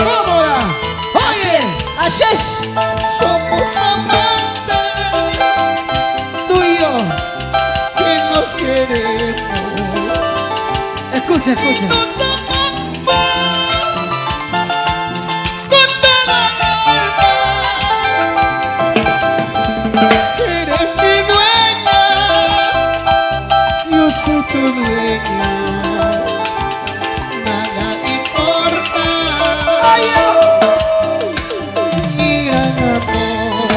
cómoda. Oye, Ashesh. Somos amantes tú y yo. que nos queremos. Escucha, escucha. Nos amamos con toda el alma. Eres mi dueña, yo soy tu dueño. Nada importa. Mi gran amor.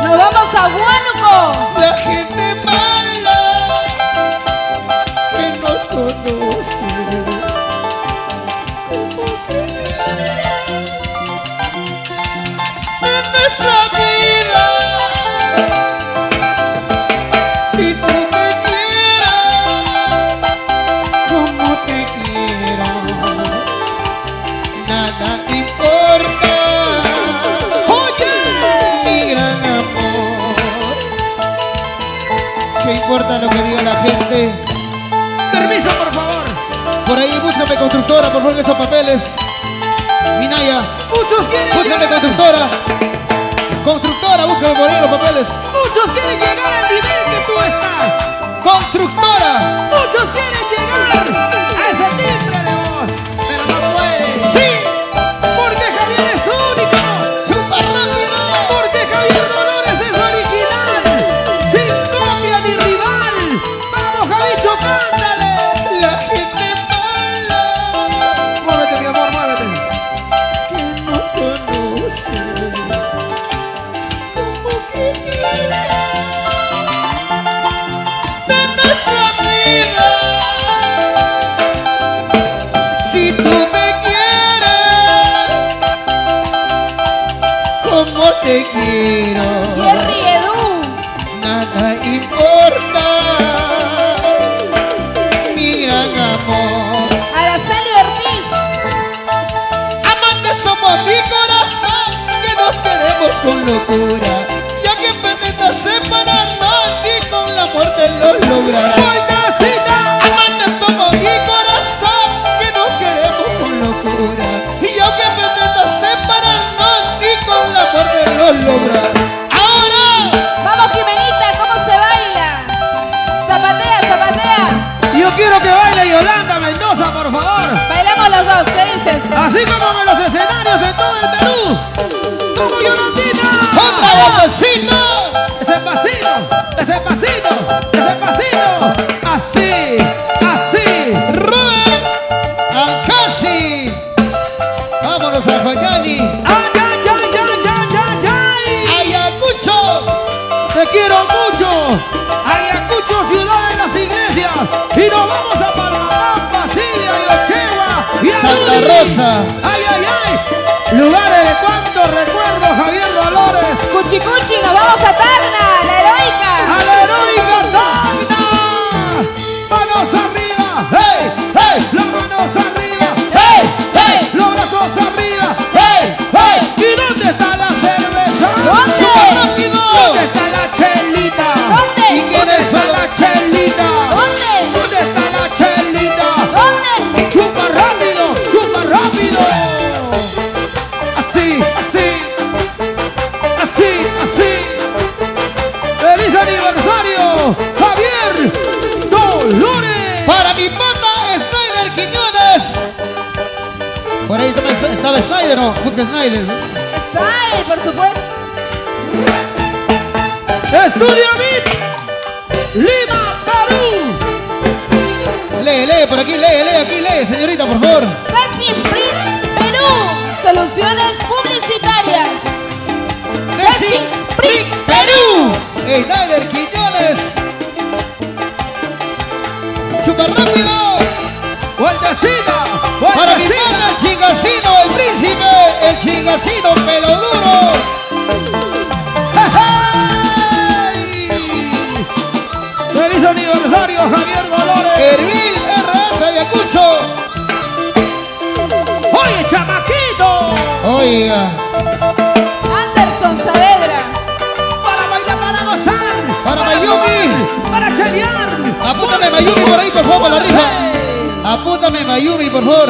Nos vamos a Huánuco. La gente mala que nos conoce, como que en nuestra vida, si tú me quieras, como te quiero, nada importa. Oye, Mi gran amor, ¿qué importa lo que diga la gente? permiso, por favor. Por ahí búscame constructora, por favor, esos papeles. Minaya, Muchos quieren búscame llegar. constructora. Constructora, búscame por ahí los papeles. Muchos quieren llegar al nivel que tú estás. Constructora. Muchos quieren llegar a ese timbre de voz, pero no pueden. Sí, Porque Javier es único. chupa rápido. Porque Javier Dolores es original. Sin copia ni rival. Vamos, Javicho, cántale. La gente mala Muévete, mi amor, muévete. que nos conoce, como que quiere de nuestra vida. Si tú me quieres, como te quiero, Jerry Edu. nada importa. Mi gran amor. Araceli Ortiz. Amantes somos mi corazón, que nos queremos con locura. Ya que pretendas separarnos, ni con la muerte lo logrará. ¡Vueltacita! Amantes somos mi corazón, que nos queremos con locura. Y aunque pretendas separarnos, ni con la muerte lo logrará. Ahora, Vamos, Jimenita, ¿cómo se baila? Zapatea, zapatea. Yo quiero que baile Yolanda Mendoza, por favor. Bailamos los dos, ¿qué dices? Así como en los escenarios de todo el Perú. Como Yolandita. otra bombecita. Ese pasito, ese pasito, ese pasito. Así, así. Rubén, Ancasi. Vámonos a Fayani. ¡Ay, ay, ay, ay, ay, ay, ay! Ayacucho. Te quiero mucho. Ayacucho, ciudad de las iglesias. Y nos vamos a Palmapampa, Siria y Ochegua y a Santa Luli. Rosa. ¡Ay, ay, ay! Lugares de cuánto recuerdo, Javier Dolores. Cuchi Cuchi, nos vamos a Tacna, la heroica. ¡A la heroica Tacna! ¡Manos arriba! ¡Hey! ¡Hey! ¡Las manos arriba! ¡Hey, hey! ¡Los brazos arriba! ¡Hey! ¡Hey! ¿Y dónde está la cerveza? ¿Dónde? ¡Rápido! ¿Dónde está la chelita? ¿Dónde? ¿Y quiénes son ¿Dónde está la chelita? ¿Dónde? ¿Dónde está la chelita? ¿Dónde? ¡Chupa rápido! ¡Chupa rápido! Así, así. Así, así. ¡Feliz aniversario! ¡Javier Dolores! Para mi pata Snyder Quiñones. Por ahí estaba Snyder, ¿no? Busca Snyder. Style, por supuesto. Estudio VIP Lima, Perú. Lee, por aquí, lee, aquí, lee, señorita, por favor. Casi Print Perú. Soluciones publicitarias. Desi Pric Perú. Snyder Quiñones. Chupa rápido. Vueltecita, Para mi vueltecita. pata el chingacino, el príncipe, el chingacino, pelo duro. ¡Hey! ¡Feliz aniversario, Javier Dolores! Ervil RS Ayacucho. ¡Oye, chamaquito! Oiga, Anderson Saavedra. ¡Para bailar, para gozar! para Mayumi. ¡Para chalear! Apúntame Mayumi por ahí, por favor, para la rifa. Apúntame Mayumi, por favor.